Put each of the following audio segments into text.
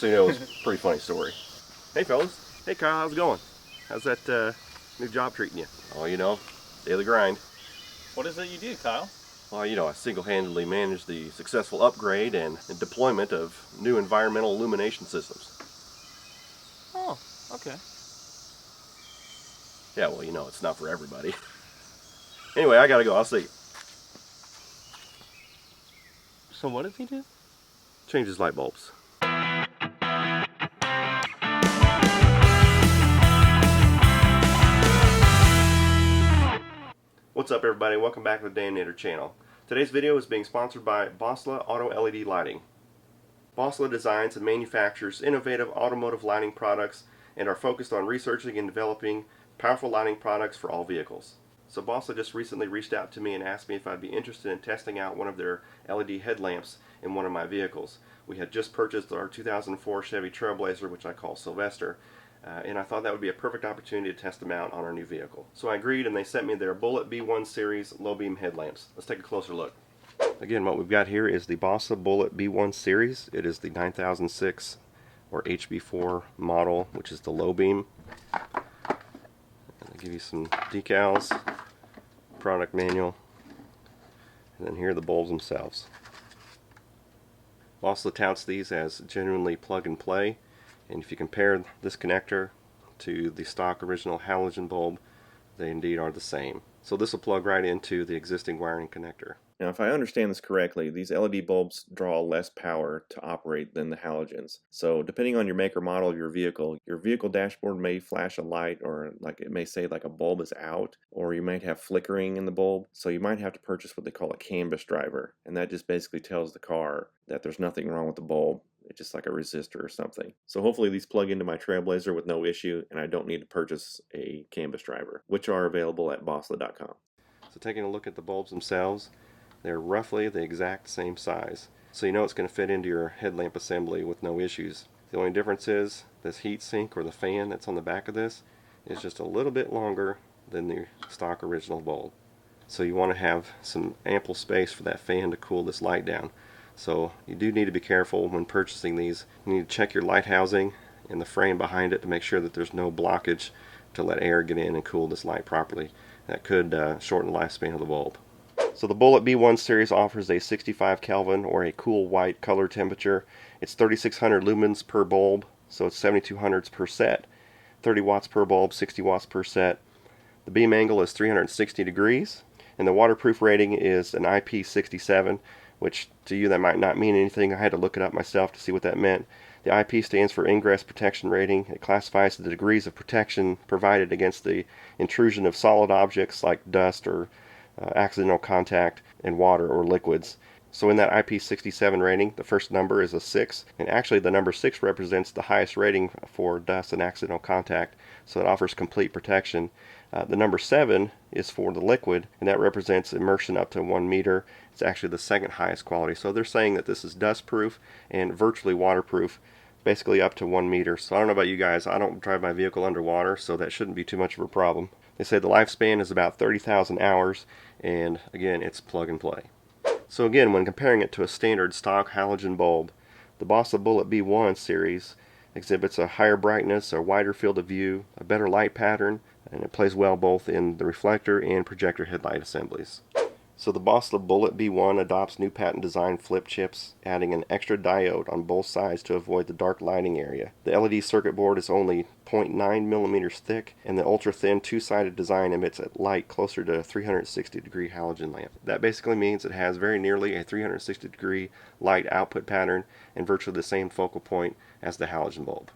So you know, it's a pretty funny story. Hey fellas. Hey Kyle, how's it going? How's that new job treating you? Oh, you know, daily grind. What is it you do, Kyle? Well, you know, I single-handedly manage the successful upgrade and deployment of new environmental illumination systems. Oh, okay. Yeah, well, you know, it's not for everybody. Anyway, I gotta go. I'll see you. So what does he do? Changes light bulbs. What's up, everybody? Welcome back to the Dan Nader channel. Today's video is being sponsored by Boslla Auto LED Lighting. Boslla designs and manufactures innovative automotive lighting products and are focused on researching and developing powerful lighting products for all vehicles. So Boslla just recently reached out to me and asked me if I'd be interested in testing out one of their LED headlamps in one of my vehicles. We had just purchased our 2004 Chevy Trailblazer, which I call Sylvester, and I thought that would be a perfect opportunity to test them out on our new vehicle. So I agreed, and they sent me their Bullet B1 series low beam headlamps. Let's take a closer look. Again, what we've got here is the Boslla Bullet B1 series. It is the 9006 or HB4 model, which is the low beam. I'll give you some decals, product manual, and then here are the bulbs themselves. Boslla touts these as genuinely plug and play, and if you compare this connector to the stock original halogen bulb, they indeed are the same. So this will plug right into the existing wiring connector. Now, if I understand this correctly, these LED bulbs draw less power to operate than the halogens. So depending on your make or model of your vehicle dashboard may flash a light, or like it may say like a bulb is out, or you might have flickering in the bulb. So you might have to purchase what they call a canvas driver, and that just basically tells the car that there's nothing wrong with the bulb. It's just like a resistor or something. So hopefully these plug into my Trailblazer with no issue, and I don't need to purchase a canvas driver, which are available at Boslla.com. So taking a look at the bulbs themselves, they're roughly the exact same size. So you know it's going to fit into your headlamp assembly with no issues. The only difference is this heat sink, or the fan that's on the back of this, is just a little bit longer than the stock original bulb. So you want to have some ample space for that fan to cool this light down. So you do need to be careful when purchasing these. You need to check your light housing and the frame behind it to make sure that there's no blockage to let air get in and cool this light properly. That could shorten the lifespan of the bulb. So the Bullet B1 series offers a 65 Kelvin or a cool white color temperature. It's 3600 lumens per bulb, so it's 7200s per set. 30 watts per bulb, 60 watts per set. The beam angle is 360 degrees, and the waterproof rating is an IP67, which to you that might not mean anything. I had to look it up myself to see what that meant. The IP stands for Ingress Protection Rating. It classifies the degrees of protection provided against the intrusion of solid objects like dust or accidental contact in water or liquids. So in that IP67 rating, the first number is a 6, and actually the number 6 represents the highest rating for dust and accidental contact, so it offers complete protection. The number 7 is for the liquid, and that represents immersion up to 1 meter. It's actually the second highest quality. So they're saying that this is dust proof and virtually waterproof, basically up to 1 meter. So I don't know about you guys, I don't drive my vehicle underwater, so that shouldn't be too much of a problem. They say the lifespan is about 30,000 hours, and again, it's plug and play. So again, when comparing it to a standard stock halogen bulb, the Boslla Bullet B1 series exhibits a higher brightness, a wider field of view, a better light pattern, and it plays well both in the reflector and projector headlight assemblies. So the Boslla Bullet B1 adopts new patent design flip chips, adding an extra diode on both sides to avoid the dark lighting area. The LED circuit board is only 0.9 millimeters thick, and the ultra-thin two-sided design emits a light closer to a 360-degree halogen lamp. That basically means it has very nearly a 360-degree light output pattern and virtually the same focal point as the halogen bulb.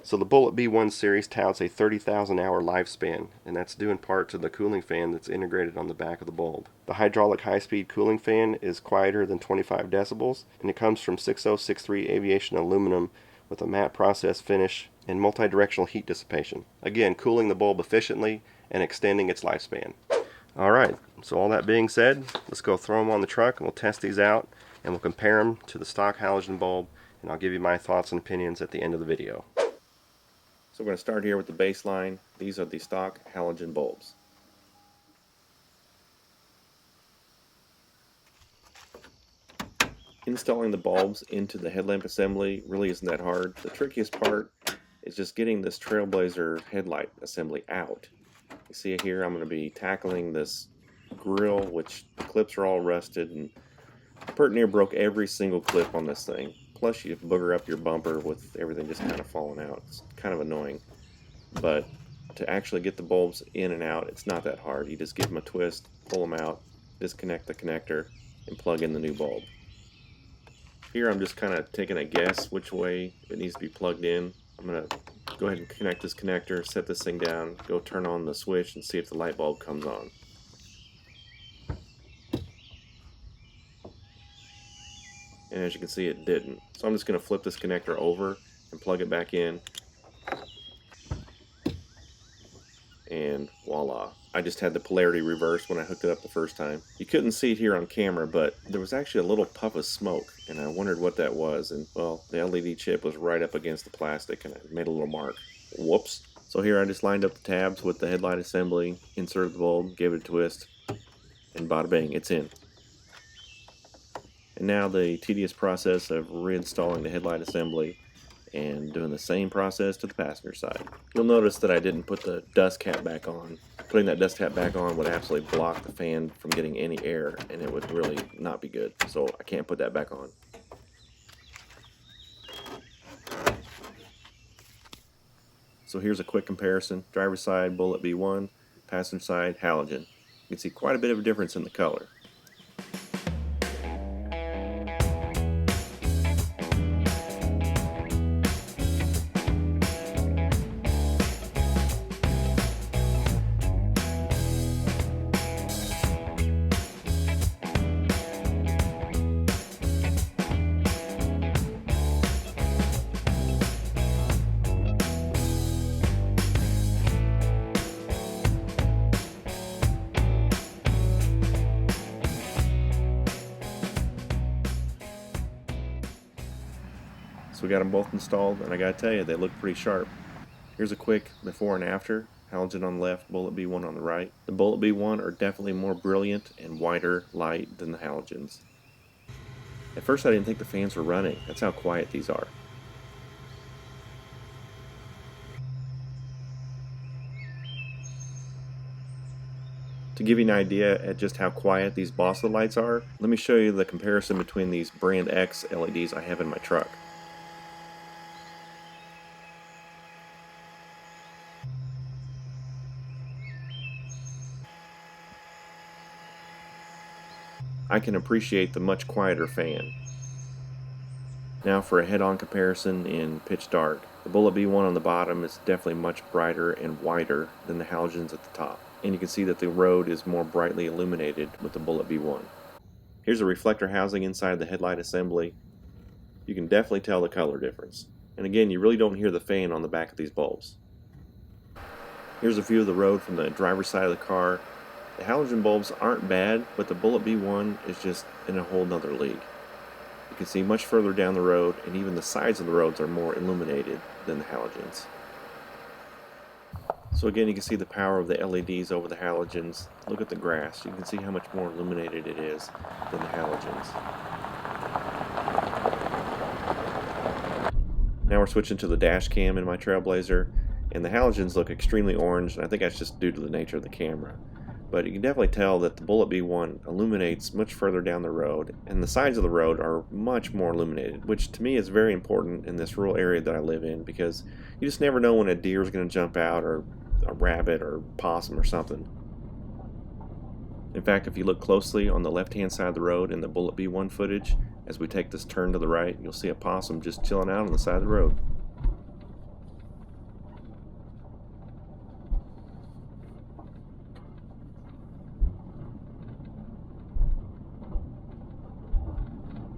So the Bullet B1 series touts a 30,000 hour lifespan, and that's due in part to the cooling fan that's integrated on the back of the bulb. The hydraulic high-speed cooling fan is quieter than 25 decibels, and it comes from 6063 aviation aluminum with a matte process finish and multi-directional heat dissipation. Again, cooling the bulb efficiently and extending its lifespan. Alright, so all that being said, let's go throw them on the truck and we'll test these out, and we'll compare them to the stock halogen bulb, and I'll give you my thoughts and opinions at the end of the video. So we're going to start here with the baseline. These are the stock halogen bulbs. In Installing the bulbs into the headlamp assembly really isn't that hard. The trickiest part is just getting this Trailblazer headlight assembly out. You see here I'm going to be tackling this grill, which the clips are all rusted, and pretty near broke every single clip on this thing. Plus you booger up your bumper with everything just kind of falling out. It's kind of annoying. But to actually get the bulbs in and out, it's not that hard. You just give them a twist, pull them out, disconnect the connector, and plug in the new bulb. Here I'm just kind of taking a guess which way it needs to be plugged in. I'm going to go ahead and connect this connector, set this thing down, go turn on the switch and see if the light bulb comes on. And as you can see, it didn't. So I'm just going to flip this connector over and plug it back in. And voila. I just had the polarity reversed when I hooked it up the first time. You couldn't see it here on camera, but there was actually a little puff of smoke, and I wondered what that was. And well, the LED chip was right up against the plastic, and it made a little mark. Whoops. So here I just lined up the tabs with the headlight assembly, inserted the bulb, gave it a twist, and bada bang, it's in. And now the tedious process of reinstalling the headlight assembly and doing the same process to the passenger side. You'll notice that I didn't put the dust cap back on. Putting that dust cap back on would absolutely block the fan from getting any air, and it would really not be good. So I can't put that back on. So here's a quick comparison. Driver's side Bullet B1, passenger side Halogen. You can see quite a bit of a difference in the color. So we got them both installed, and I gotta tell you, they look pretty sharp. Here's a quick before and after. Halogen on the left, Bullet B1 on the right. The Bullet B1 are definitely more brilliant and wider light than the Halogens. At first I didn't think the fans were running. That's how quiet these are. To give you an idea at just how quiet these Boslla lights are, let me show you the comparison between these brand X LEDs I have in my truck. I can appreciate the much quieter fan. Now for a head-on comparison in pitch dark. The Bullet B1 on the bottom is definitely much brighter and wider than the Halogens at the top. And you can see that the road is more brightly illuminated with the Bullet B1. Here's a reflector housing inside the headlight assembly. You can definitely tell the color difference. And again, you really don't hear the fan on the back of these bulbs. Here's a view of the road from the driver's side of the car. The halogen bulbs aren't bad, but the Bullet B1 is just in a whole nother league. You can see much further down the road, and even the sides of the roads are more illuminated than the halogens. So again, you can see the power of the LEDs over the halogens. Look at the grass. You can see how much more illuminated it is than the halogens. Now we're switching to the dash cam in my Trailblazer, and the halogens look extremely orange, and I think that's just due to the nature of the camera. But you can definitely tell that the Bullet B1 illuminates much further down the road, and the sides of the road are much more illuminated, which to me is very important in this rural area that I live in, because you just never know when a deer is going to jump out, or a rabbit, or possum, or something. In fact, if you look closely on the left-hand side of the road in the Bullet B1 footage, as we take this turn to the right, you'll see a possum just chilling out on the side of the road.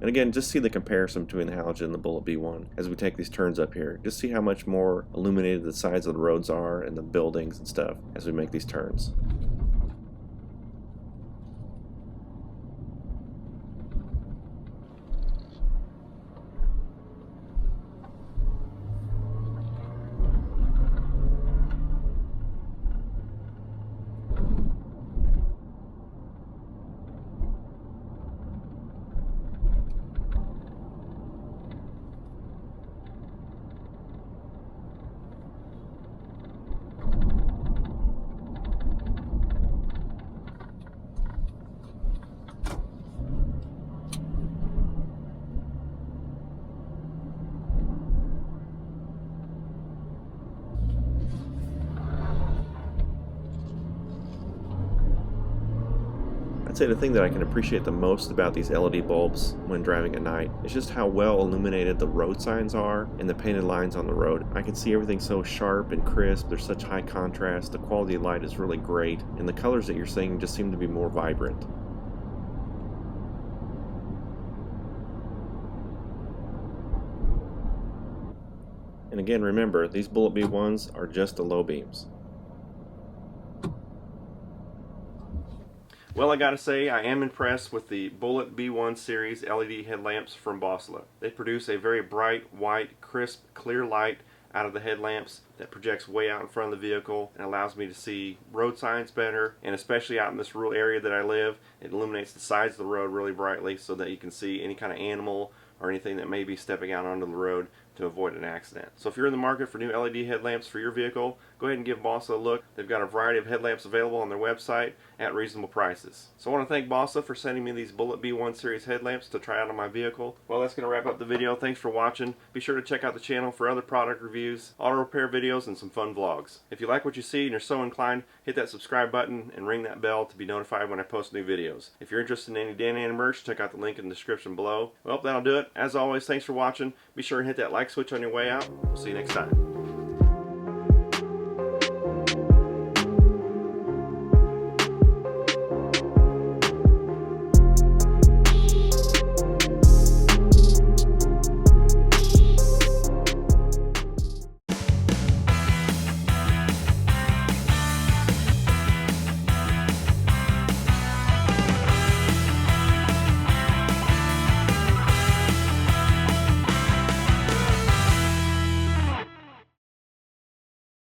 And again, just see the comparison between the halogen and the Bullet B1 as we take these turns up here. Just see how much more illuminated the sides of the roads are and the buildings and stuff as we make these turns. I'd say the thing that I can appreciate the most about these LED bulbs when driving at night is just how well illuminated the road signs are and the painted lines on the road. I can see everything so sharp and crisp. There's such high contrast. The quality of light is really great, and the colors that you're seeing just seem to be more vibrant. And again, remember, these Bullet B1s are just the low beams. Well, I gotta say, I am impressed with the Bullet B1 series LED headlamps from Boslla. They produce a very bright, white, crisp, clear light out of the headlamps that projects way out in front of the vehicle and allows me to see road signs better, and especially out in this rural area that I live, it illuminates the sides of the road really brightly so that you can see any kind of animal or anything that may be stepping out onto the road to avoid an accident. So if you're in the market for new LED headlamps for your vehicle, go ahead and give Boslla a look. They've got a variety of headlamps available on their website at reasonable prices. So I want to thank Boslla for sending me these Bullet B1 series headlamps to try out on my vehicle. Well, that's going to wrap up the video. Thanks for watching. Be sure to check out the channel for other product reviews, auto repair videos, and some fun vlogs. If you like what you see and you're so inclined, hit that subscribe button and ring that bell to be notified when I post new videos. If you're interested in any Dan Ann merch, check out the link in the description below. Well, that'll do it. As always, thanks for watching. Be sure and hit that like switch on your way out. We'll see you next time.